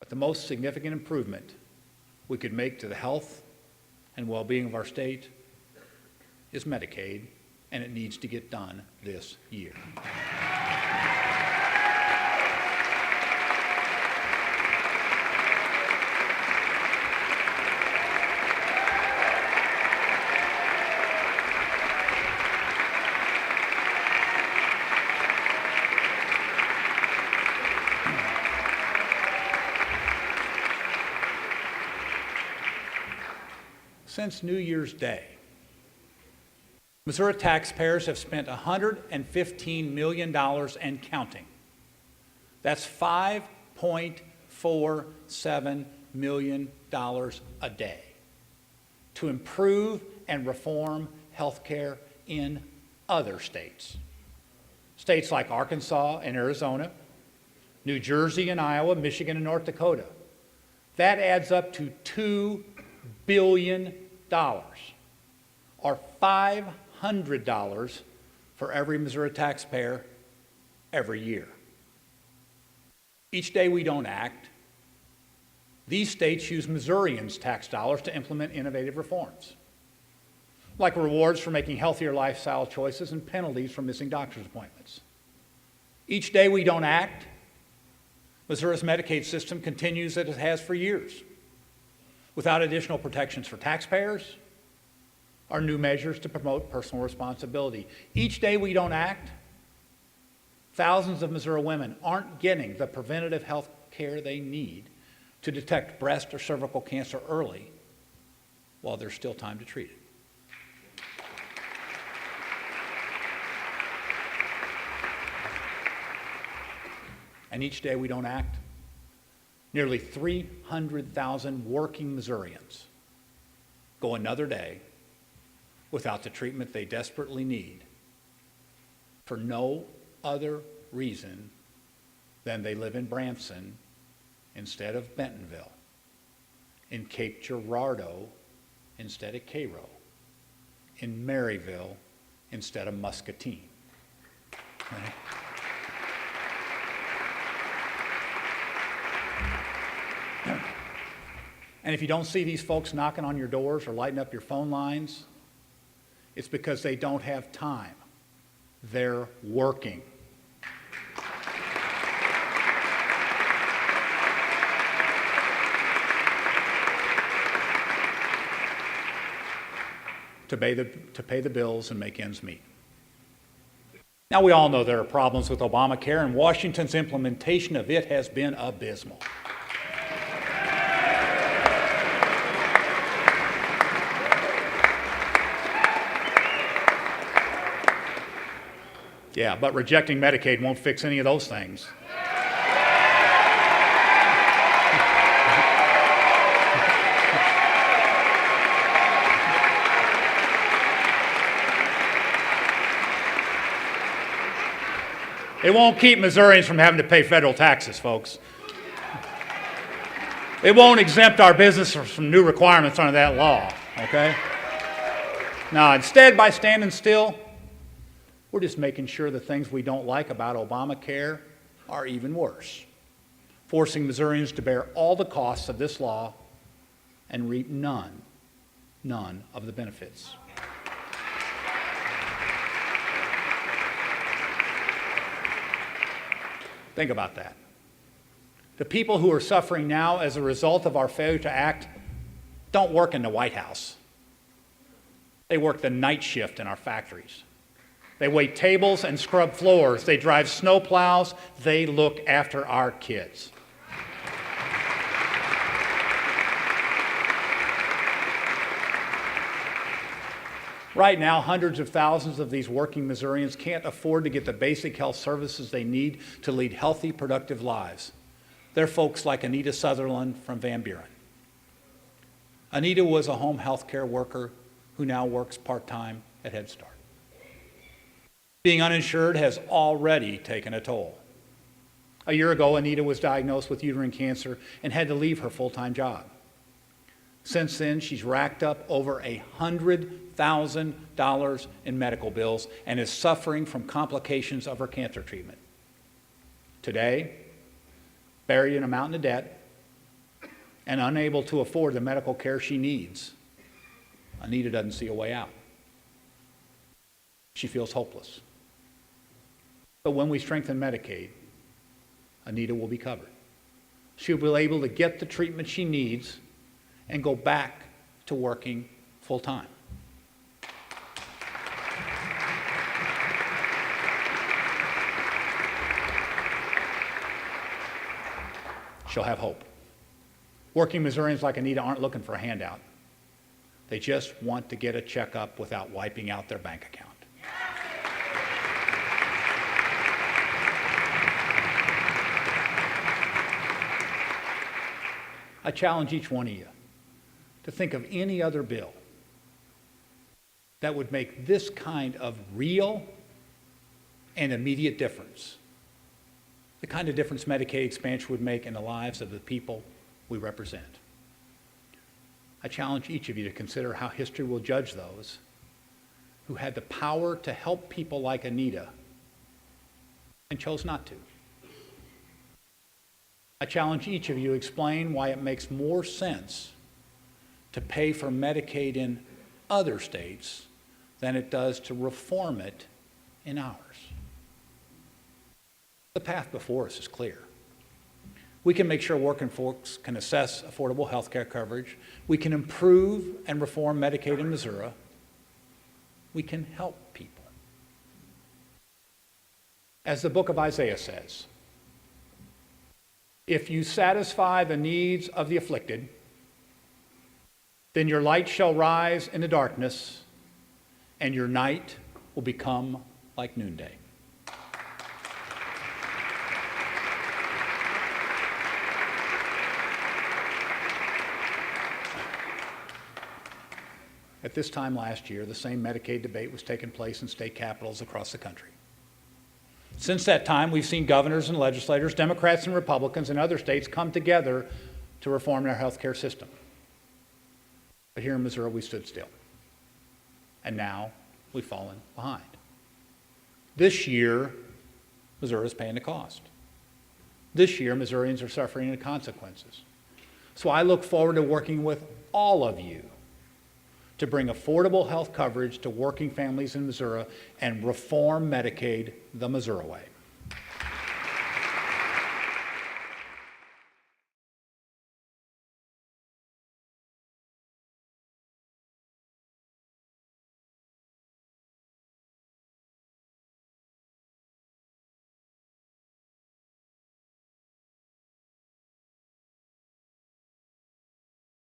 But the most significant improvement we could make to the health and well-being of our state is Medicaid, and it needs to get done this year. Since New Year's Day, Missouri taxpayers have spent $115 million and counting. That's $5.47 million a day to improve and reform health care in other states. States like Arkansas and Arizona, New Jersey and Iowa, Michigan and North Dakota. That adds up to $2 billion, or $500 for every Missouri taxpayer every year. Each day we don't act, these states use Missourians' tax dollars to implement innovative reforms, like rewards for making healthier lifestyle choices and penalties for missing doctor's appointments. Each day we don't act, Missouri's Medicaid system continues as it has for years, without additional protections for taxpayers or new measures to promote personal responsibility. Each day we don't act, thousands of Missouri women aren't getting the preventative health care they need to detect breast or cervical cancer early while there's still time to treat it. And each day we don't act, nearly 300,000 working Missourians go another day without the treatment they desperately need for no other reason than they live in Branson instead of Bentonville, in Cape Girardeau instead of Cairo, in Maryville instead of Muscatine. Okay? And if you don't see these folks knocking on your doors or lighting up your phone lines, it's because they don't have time. They're working. To pay the bills and make ends meet. Now, we all know there are problems with Obamacare, and Washington's implementation of it has been abysmal. Yeah, but rejecting Medicaid won't fix any of those things. It won't keep Missourians from having to pay federal taxes, folks. It won't exempt our business from new requirements under that law, okay? Now, instead, by standing still, we're just making sure the things we don't like about Obamacare are even worse, forcing Missourians to bear all the costs of this law and reap none of the benefits. Think about that. The people who are suffering now as a result of our failure to act don't work in the White House. They work the night shift in our factories. They wait tables and scrub floors. They drive snow plows. They look after our kids. Right now, hundreds of thousands of these working Missourians can't afford to get the basic health services they need to lead healthy, productive lives. They're folks like Anita Sutherland from Van Buren. Anita was a home health care worker who now works part-time at Head Start. Being uninsured has already taken a toll. A year ago, Anita was diagnosed with uterine cancer and had to leave her full-time job. Since then, she's racked up over $100,000 in medical bills and is suffering from complications of her cancer treatment. Today, buried in a mountain of debt, and unable to afford the medical care she needs, Anita doesn't see a way out. She feels hopeless. But when we strengthen Medicaid, Anita will be covered. She'll be able to get the treatment she needs and go back to working full time. She'll have hope. Working Missourians like Anita aren't looking for a handout. They just want to get a checkup without wiping out their bank account. I challenge each one of you to think of any other bill that would make this kind of real and immediate difference. The kind of difference Medicaid expansion would make in the lives of the people we represent. I challenge each of you to consider how history will judge those who had the power to help people like Anita and chose not to. I challenge each of you to explain why it makes more sense to pay for Medicaid in other states than it does to reform it in ours. The path before us is clear. We can make sure working folks can assess affordable health care coverage. We can improve and reform Medicaid in Missouri. We can help people. As the book of Isaiah says, if you satisfy the needs of the afflicted, then your light shall rise in the darkness, and your night will become like noonday. At this time last year, the same Medicaid debate was taking place in state capitals across the country. Since that time, we've seen governors and legislators, Democrats and Republicans in other states come together to reform their health care system. But here in Missouri, we stood still. And now we've fallen behind. This year, Missouri is paying the cost. This year, Missourians are suffering the consequences. So I look forward to working with all of you to bring affordable health coverage to working families in Missouri and reform Medicaid the Missouri way.